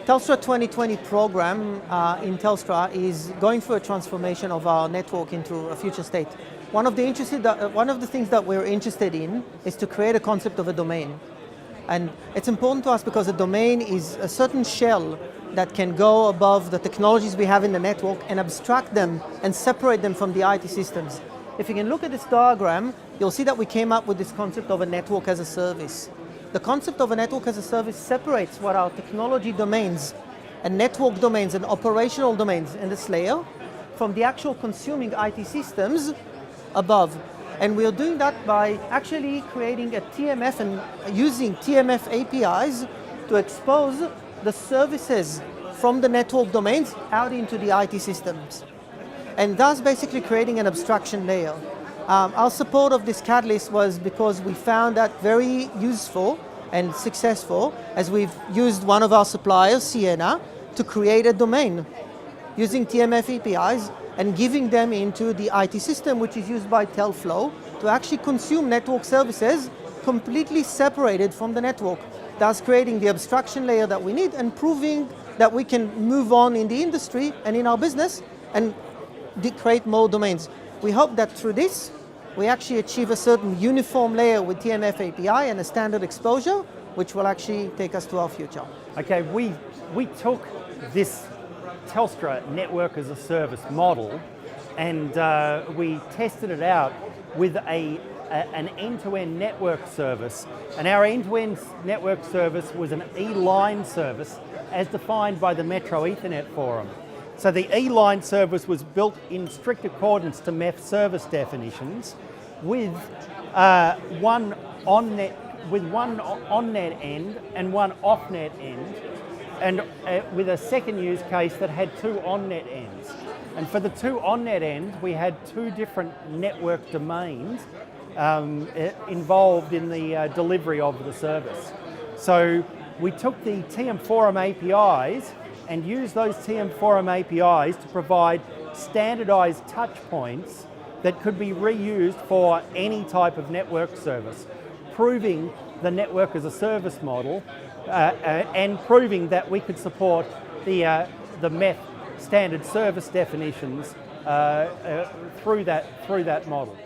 Telstra 2020 program in Telstra is going through a transformation of our network into a future state. One of the things that we're interested in is to create a concept of a domain. And it's important to us because a domain is a certain shell that can go above the technologies we have in the network and abstract them and separate them from the IT systems. If you can look at this diagram, you'll see that we came up with this concept of a network as a service. The concept of a network as a service separates what are technology domains and network domains and operational domains in this layer from the actual consuming IT systems above. And we're doing that by actually creating a TMF and using TMF APIs to expose the services from the network domains out into the IT systems. And thus basically creating an abstraction layer. Our support of this catalyst was because we found that very useful and successful, as we've used one of our suppliers, Sienna, to create a domain using TMF APIs and giving them into the IT system, which is used by Telflow, to actually consume network services completely separated from the network, thus creating the abstraction layer that we need and proving that we can move on in the industry and in our business and create more domains. We hope that through this, we actually achieve a certain uniform layer with TMF API and a standard exposure, which will actually take us to our future. Okay, we took this Telstra network as a service model and we tested it out with an end-to-end network service. And our end-to-end network service was an E-line service as defined by the Metro Ethernet Forum. So the E-line service was built in strict accordance to MEF service definitions with one on-net end and one off-net end, and with a second use case that had two on-net ends. And for the two on-net ends, we had two different network domains involved in the delivery of the service. So we took the TM Forum APIs and used those TM Forum APIs to provide standardized touch points that could be reused for any type of network service, proving the network as a service model and proving that we could support the MEF standard service definitions through that model.